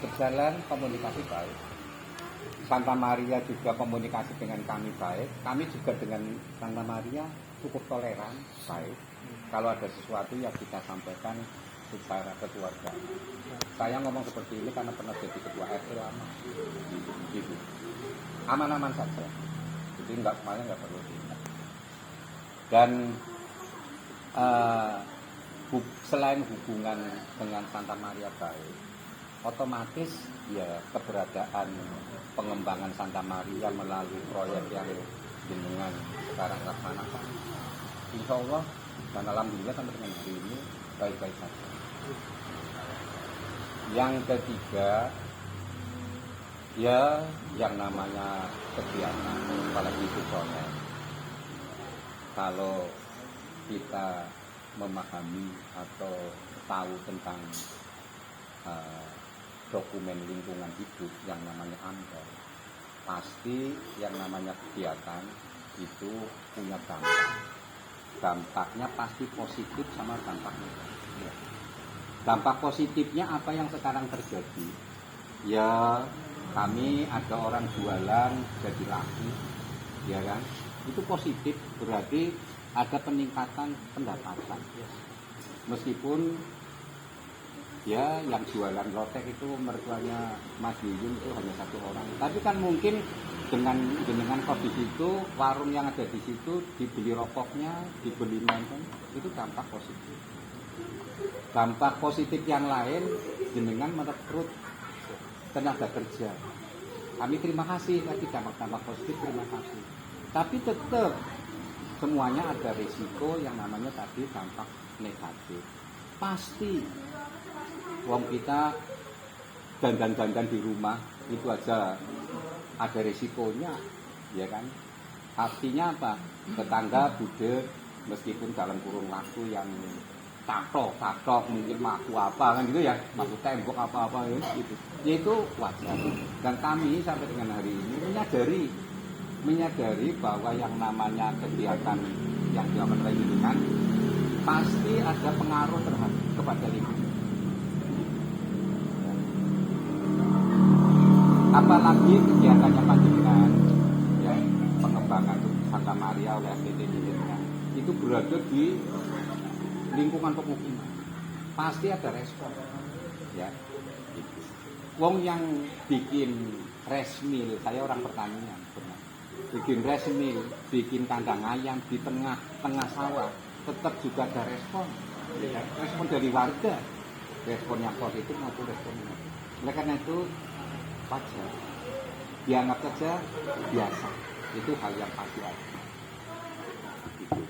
berjalan komunikasi baik. Santa Maria juga komunikasi dengan kami baik. Kami juga dengan Santa Maria cukup toleran, baik. Kalau ada sesuatu yang kita sampaikan secara keluarga. Saya ngomong seperti ini karena pernah jadi ketua RT lama. Gitu. Aman-aman saja. Jadi semuanya nggak perlu diingat. Dan selain hubungan dengan Santa Maria baik, otomatis ya keberadaan pengembangan Santa Maria melalui proyek yang dengan sekarang laksanakan, insya Allah dan alhamdulillah sampai dengan hari ini baik-baik saja. Yang ketiga, ya yang namanya kegiatan, apalagi itu proyek. Kalau kita memahami atau tahu tentang dokumen lingkungan hidup yang namanya AMDAL, pasti yang namanya kegiatan itu punya dampak. Dampaknya pasti positif sama dampak negatif. Dampak positifnya apa yang sekarang terjadi? Ya kami ada orang jualan jadi laku, ya kan? Itu positif, berarti ada peningkatan pendapatan. Meskipun ya yang jualan lotek itu mertuanya Mas Yuyun itu hanya satu orang, tapi kan mungkin dengan kondisi itu warung yang ada di situ dibeli rokoknya, dibeli mainan, itu dampak positif. Dampak positif yang lain dengan merekrut tenaga kerja. Kami terima kasih tadi dampak positif, terima kasih. Tapi tetap semuanya ada risiko yang namanya tadi dampak negatif. Pasti wong kita dandan-dandan di rumah itu aja ada risikonya, ya kan? Artinya apa? Tetangga budek meskipun dalam kurun waktu yang tatok mungkin maku apa kan gitu ya, maku tembok apa-apa ya gitu. Ya itu wajar. Dan kami sampai dengan hari ini menyadari bahwa yang namanya kegiatan yang dilakukan oleh lingkungan pasti ada pengaruh kepada lingkungan. Apalagi kegiatannya panjenengan ya, pengembangan Santa Maria oleh STT Lingkungan itu berada di lingkungan pemukiman, pasti ada respon ya gitu. Wong yang bikin resmil, saya orang pertanian benar. Bikin resmil, bikin kandang ayam di tengah sawah, tetap juga ada respon ya. Respon dari warga, respon yang positif maupun respon negatif. Oleh karena itu wajar, dianggap saja biasa, itu hal yang pasti ada. Gitu.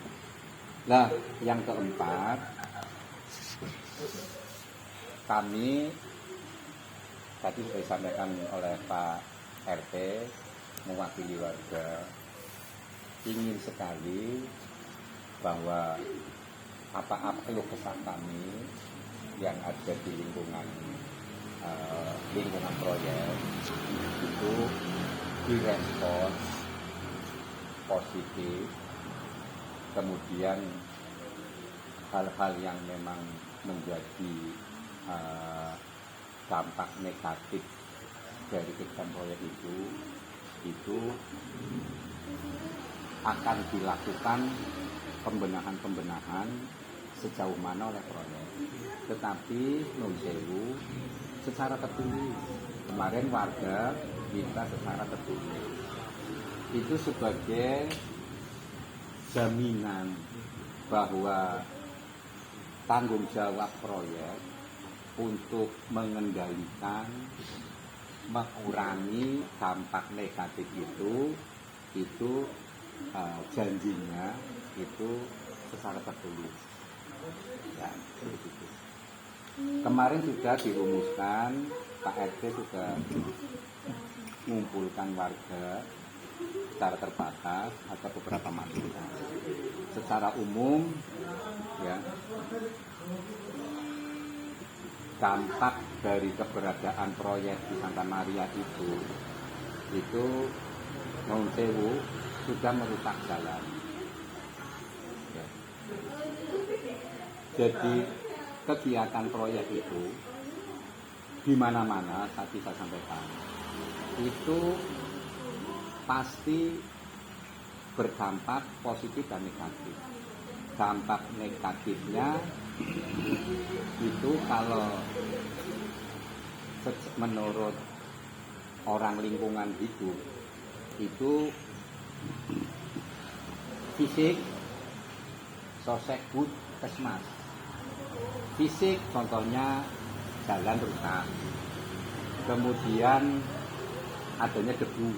Nah, yang keempat, kami tadi sudah disampaikan oleh Pak RT mewakili warga, ingin sekali bahwa apa-apa keluh kesah kami yang ada di lingkungan proyek itu direspon positif, kemudian hal-hal yang memang menjadi dampak negatif dari kegiatan proyek itu akan dilakukan pembenahan sejauh mana oleh proyek. Tetapi nun sewu secara tertulis, kemarin warga minta secara tertulis itu sebagai jaminan bahwa tanggung jawab proyek untuk mengendalikan, mengurangi dampak negatif itu janjinya itu secara tertulis ya, begitu. Kemarin sudah dirumuskan, Pak RT sudah mengumpulkan warga secara terbatas atau beberapa masukan. Secara umum ya, dampak dari keberadaan proyek di Santa Maria itu Nun Sewu sudah merusak jalan ya. Jadi kegiatan proyek itu di mana-mana tadi saya sampaikan itu pasti berdampak positif dan negatif. Dampak negatifnya itu kalau menurut orang lingkungan hidup itu fisik, sosek but, kesmas. Fisik contohnya jalan rusak, kemudian adanya debu.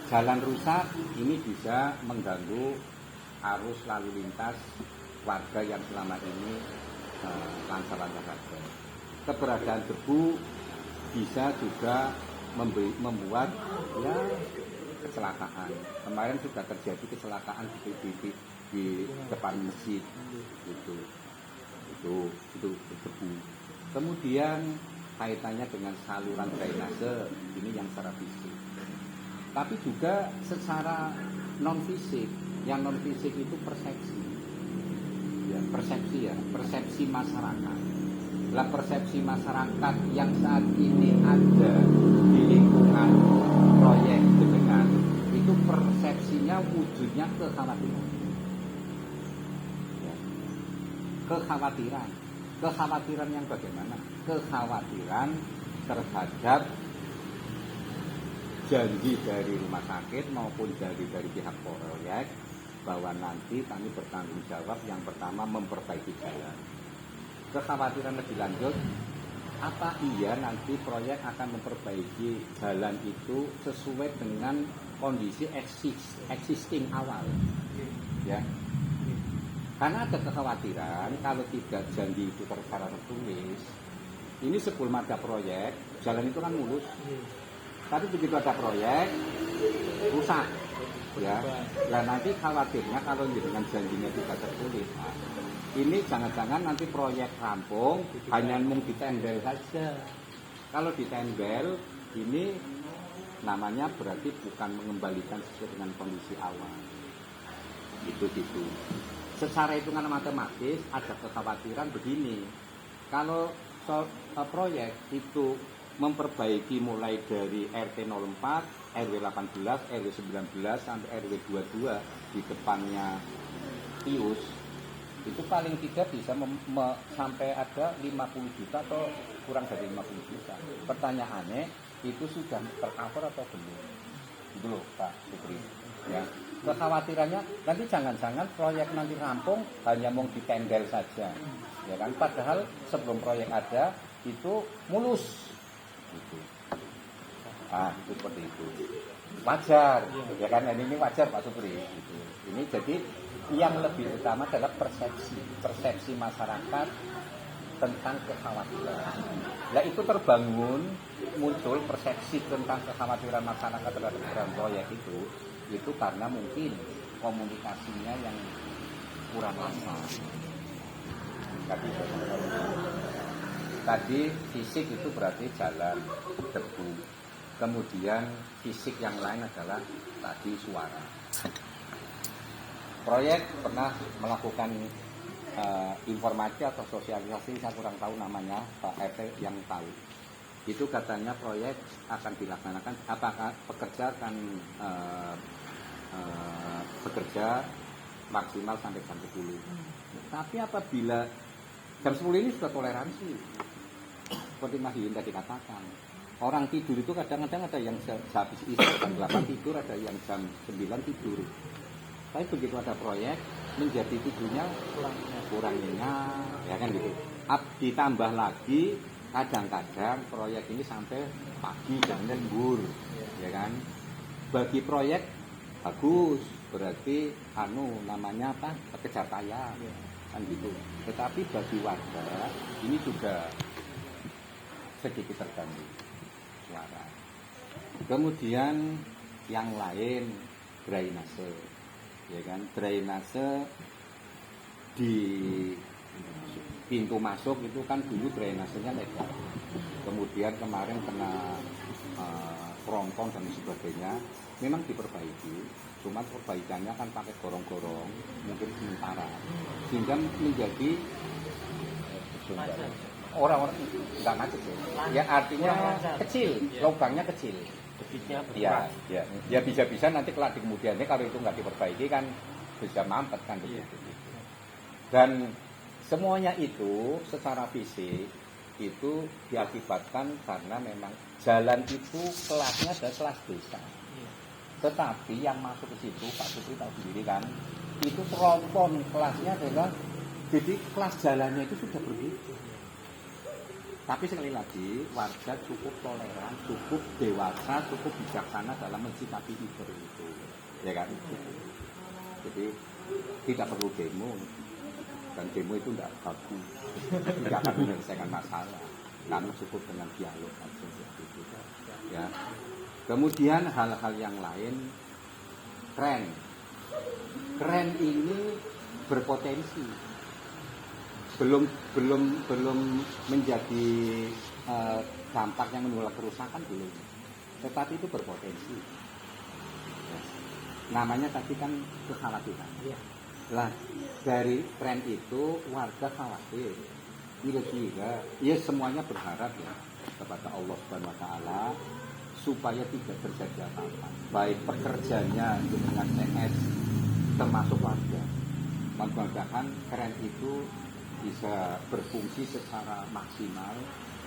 Jalan rusak ini bisa mengganggu arus lalu lintas warga yang selama ini lancar-lancar saja. Keberadaan debu bisa juga membuat ya kecelakaan. Kemarin sudah terjadi kecelakaan di depan masjid itu debu. Kemudian kaitannya dengan saluran drainase ini yang secara fisik. Tapi juga secara non fisik. Yang non fisik itu persepsi. Ya, persepsi masyarakat. Lah persepsi masyarakat yang saat ini ada di lingkungan proyek jenengan itu persepsinya wujudnya kekhawatiran. Ya. Kekhawatiran yang bagaimana? Kekhawatiran terhadap janji dari rumah sakit maupun dari pihak proyek bahwa nanti kami bertanggung jawab yang pertama memperbaiki jalan. Kekhawatiran lebih lanjut, apa iya nanti proyek akan memperbaiki jalan itu sesuai dengan kondisi existing awal, ya? Karena ada kekhawatiran kalau tidak janji itu secara tertulis, ini sebelum ada proyek jalan itu kan mulus, tapi begitu ada proyek rusak, ya. Nah nanti khawatirnya kalau dengan janjinya tidak tertulis. Ini jangan-jangan nanti proyek rampung hanya mung ditendel saja. Kalau ditendel ini namanya berarti bukan mengembalikan sesuai dengan kondisi awal. Itu. Secara hitungan matematis ada kekhawatiran begini. Kalau proyek itu memperbaiki mulai dari RT 04, RW 18, RW 19 sampai RW 22 di depannya Pius, itu paling tidak bisa sampai ada 50 juta atau kurang dari 50 juta. Pertanyaannya itu sudah tercover atau belum? Itu loh Pak Supri. Ya. Kekhawatirannya nanti jangan-jangan proyek nanti rampung hanya mau ditendel saja. Ya kan? Padahal sebelum proyek ada itu mulus. Gitu. Itu seperti itu. Wajar, ya kan? Ini wajar Pak Supri. Gitu. Ini jadi yang lebih utama adalah persepsi masyarakat tentang kekhawatiran. Nah itu terbangun muncul persepsi tentang kekhawatiran masyarakat terhadap proyek itu karena mungkin komunikasinya yang kurang lancar. Tadi fisik itu berarti jalan, debu. Kemudian fisik yang lain adalah tadi suara. Proyek pernah melakukan informasi atau sosialisasi, saya kurang tahu namanya, Pak RT yang tahu. Itu katanya proyek akan dilaksanakan, apakah pekerja akan bekerja maksimal sampai jam 10. Tapi apabila jam 10 ini sudah toleransi, seperti Mas Yuyun tadi katakan, orang tidur itu kadang-kadang ada yang habis isya jam 8 tidur, ada yang jam 9 tidur. Tapi begitu ada proyek menjadi tidurnya kurang nyenyak, ya kan gitu. Ditambah lagi kadang-kadang proyek ini sampai pagi dan lembur, ya kan. Bagi proyek bagus, berarti namanya apa? Kejar tayang, kan gitu. Tetapi bagi warga ini juga sedikit terganggu suara. Kemudian yang lain drainase. Ya kan, drainase di pintu masuk itu kan dulu drainasenya legal. Kemudian kemarin kena kerontong dan sebagainya, memang diperbaiki. Cuma perbaikannya kan pakai gorong-gorong, mungkin sementara, sehingga menjadi Orang-orang nggak macet ya. Ya artinya kecil, lubangnya kecil. Debitnya Ya, berkurang. ya bisa-bisa nanti kelak di kemudiannya kalau itu nggak diperbaiki kan bisa mampet kan begitu. Dan semuanya itu secara fisik itu diakibatkan karena memang jalan itu kelasnya adalah kelas desa. Tetapi yang masuk ke situ Pak Supri tahu sendiri kan, itu tronton kelasnya adalah jadi kelas jalannya itu sudah berbeda. Tapi sekali lagi warga cukup toleran, cukup dewasa, cukup bijaksana dalam mensikapi itu, ya kan? Jadi tidak perlu demo, dan demo itu tidak bagus, tidak akan menyelesaikan masalah. Kami cukup dengan dialog aja, gitu. Ya. Kemudian hal-hal yang lain, kren ini berpotensi. belum menjadi dampak yang menimbulkan kerusakan belum, tetapi itu berpotensi. Ya. Namanya tadi kan kekhawatiran. Lah dari tren itu warga khawatir, kira-kira ya semuanya berharap ya kepada Allah Subhanahu Wa Taala supaya tidak terjadi apa-apa, baik pekerjanya dengan CS termasuk warga. Mudah-mudahan keren itu bisa berfungsi secara maksimal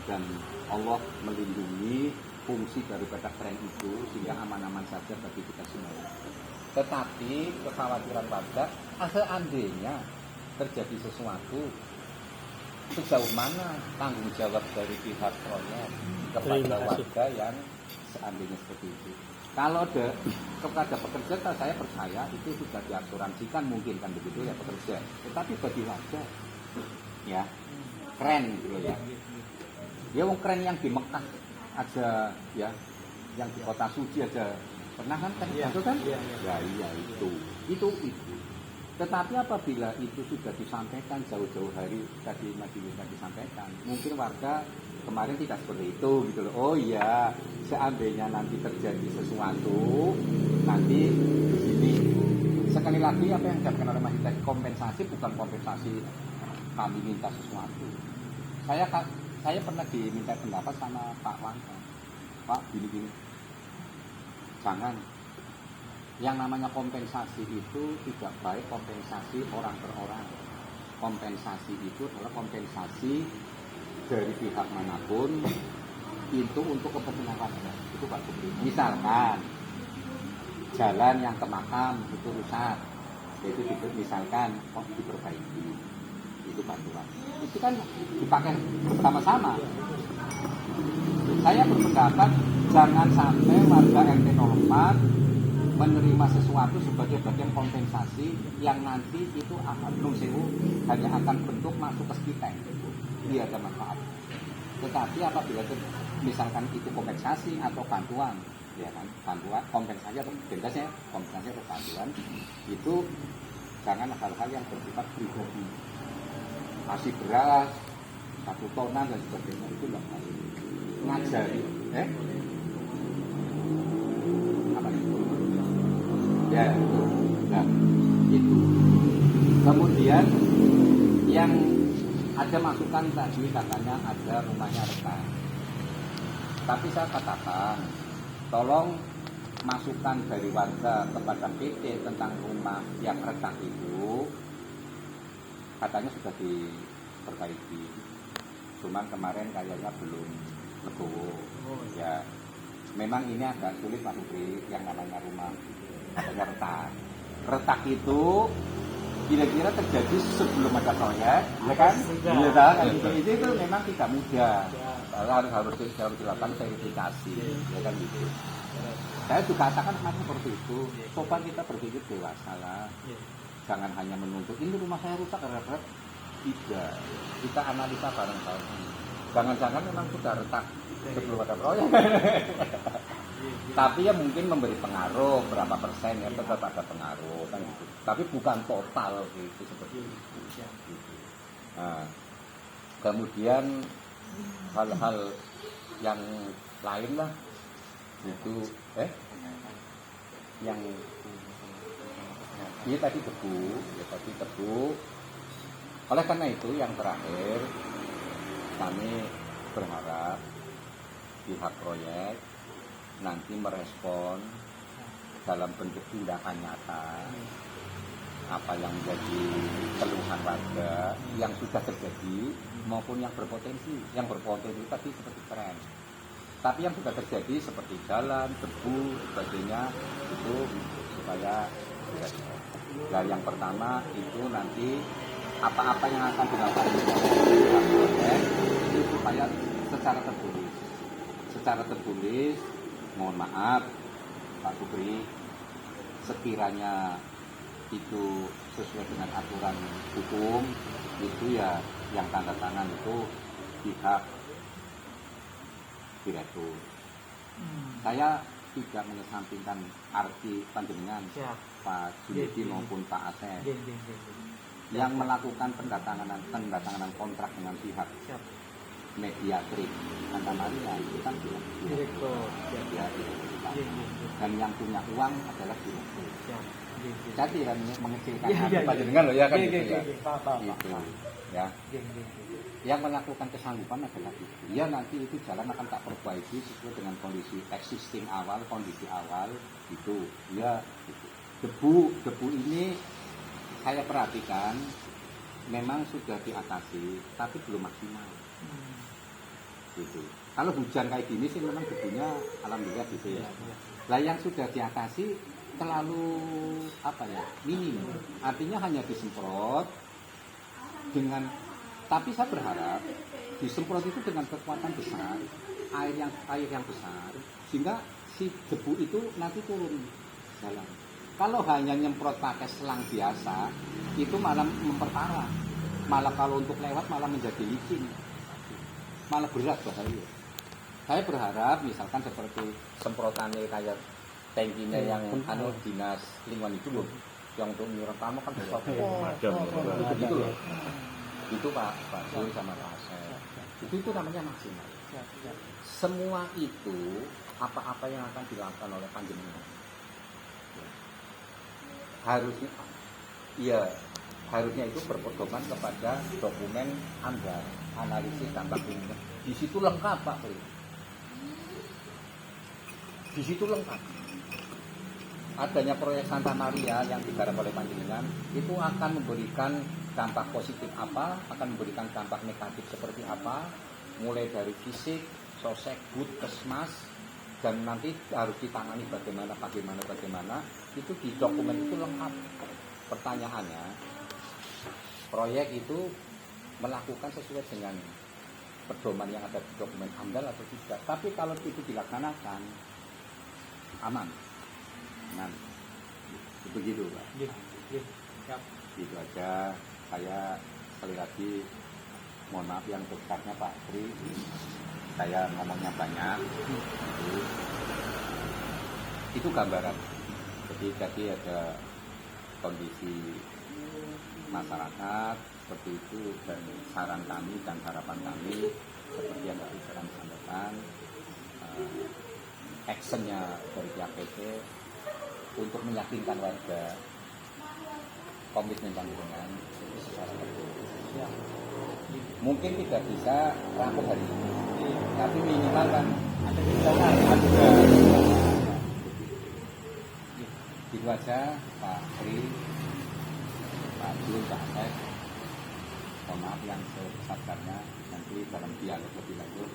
dan Allah melindungi fungsi daripada keren itu sehingga aman-aman saja bagi kita semua. Tetapi kekhawatiran warga, seandainya terjadi sesuatu, sejauh mana tanggung jawab dari pihak proyek kepada warga yang seandainya seperti itu. Kalau kepada pekerja saya percaya itu sudah diasuransikan mungkin kan begitu ya pekerja. Tetapi bagi warga ya keren gitu ya. Ya wong keren yang di Mekah aja ya, yang di kota suci aja pernah kan itu kan? Ya iya itu. Tetapi apabila itu sudah disampaikan jauh-jauh hari tadi sudah disampaikan, mungkin warga kemarin tidak seperti itu gitu loh. Oh iya, seandainya nanti terjadi sesuatu nanti begini. Sekali lagi apa yang disampaikan oleh Mas Hidayat, kompensasi bukan kompensasi kami minta sesuatu. Saya pernah diminta pendapat sama Pak Wangka. Pak gini. Jangan. Yang namanya kompensasi itu tidak baik kompensasi orang per orang. Kompensasi itu adalah kompensasi dari pihak manapun itu untuk kepentingan warga. Itu Pak Supri. Misalkan jalan yang ke makam itu rusak, itu misalkan diperbaiki. Itu bantuan. Itu kan dipakai bersama-sama. Saya berpendapat jangan sampai warga RT 04 menerima sesuatu sebagai bagian kompensasi yang nanti itu akan hanya akan bentuk masuk ke sekitar. Dia ada manfaat. Tetapi apabila misalkan itu kompensasi atau bantuan, ya kan, bantuan kompensasi atau bebasnya kompensasi atau bantuan itu jangan hal-hal yang bersifat pribadi. Kasih beras 1 tonan dan sebagainya itu enggak baik. Ngajari, apa itu? Ya, nah, itu. Kemudian yang ada masukan tadi katanya ada rumahnya retak. Tapi saya katakan, tolong masukan dari warga kepada PT tentang rumah yang retak itu katanya sudah diperbaiki, cuman kemarin kayaknya belum legowo. Ya, memang ini agak sulit Pak Supri yang namanya rumah adanya retak. Retak itu kira-kira terjadi sebelum ada proyek, ya kan? Iya kan? Itu memang tidak mudah. Harus dilakukan verifikasi, ya kan gitu. Saya juga katakan kemarin seperti itu. Coba kita berpikir dewasa lah. Jangan hanya menuntut ini rumah saya rusak karena tidak. Kita analisa bareng-bareng. Jangan-jangan memang sudah retak sebelum ada proyek. Tapi ya mungkin memberi pengaruh berapa persen ya, tetap ada pengaruh kan gitu. Tapi bukan total gitu seperti itu. Gitu. Nah, kemudian hal-hal yang lain lah itu yang ini tadi tebu. Oleh karena itu yang terakhir kami berharap pihak proyek nanti merespon dalam bentuk tindakan nyata apa yang menjadi keluhan warga yang sudah terjadi maupun yang berpotensi. Yang berpotensi tadi seperti tren. Tapi yang sudah terjadi seperti jalan, debu, sebagainya itu supaya direspon. Nah, yang pertama itu nanti apa-apa yang akan dilakukan oleh proyek itu supaya secara tertulis, mohon maaf Pak Supri, sekiranya itu sesuai dengan aturan hukum itu ya yang tanda tangan itu pihak direktur. Saya tidak mengesampingkan arti panjenengan Pak Junedi maupun Pak Asep yang melakukan pendatanganan kontrak dengan pihak mediatrik Santa Maria itu kan direktur. Dan yang punya uang adalah direktur. Saya tidak mengecilkan hati panjenengan loh ya kan gitu ya. Itu ya. Yang melakukan kesanggupan adalah itu. Ya nanti itu jalan akan tak perbaiki sesuai dengan kondisi existing awal, kondisi awal itu. Ya gitu. Debu ini saya perhatikan memang sudah diatasi tapi belum maksimal. Gitu. Kalau hujan kayak gini sih memang debunya alhamdulillah gitu ya. Lah yang sudah diatasi terlalu minim, artinya hanya disemprot dengan, tapi saya berharap disemprot itu dengan kekuatan besar, air yang besar, sehingga si debu itu nanti turun jalan. Kalau hanya nyemprot pakai selang biasa itu malah memperparah, malah kalau untuk lewat malah menjadi licin, malah berat bahaya. Saya berharap misalkan seperti semprotannya kayak tangkinya yang dinas lingkungan itu loh, yang untuk menyerap tamu kan besar gitu loh. Itu Pak Jul sama Pak Asep itu namanya maksimal. Semua itu apa-apa yang akan dilakukan oleh panjenengan harusnya itu berpedoman kepada dokumen AMDAL, analisis dampak lingkungan. Di situ lengkap Pak Pri. Di situ lengkap. Adanya proyek Santa Maria yang digarap oleh panjenengan itu akan memberikan dampak positif apa, akan memberikan dampak negatif seperti apa, mulai dari fisik, sosek, kesmas, dan nanti harus ditangani bagaimana itu di dokumen itu lengkap. Pertanyaannya, proyek itu melakukan sesuai dengan pedoman yang ada di dokumen AMDAL atau tidak. Tapi kalau itu dilaksanakan aman. Nah, begitu Pak. Itu aja. Saya sekali lagi mohon maaf yang besarnya Pak Tri. Saya ngomongnya banyak. Itu gambaran. Jadi ada kondisi masyarakat seperti itu dan saran kami dan harapan kami seperti yang tadi saya sampaikan. Actionnya dari pihak PT untuk meyakinkan warga komitmen panjenengan itu secara tertulis. Mungkin tidak bisa rampung hari ini, tapi minimal kan ada gitu aja Pak Tri, Pak Jul, Pak Asep. Mohon maaf yang sebesar-besarnya, nanti dalam dialog lebih lanjut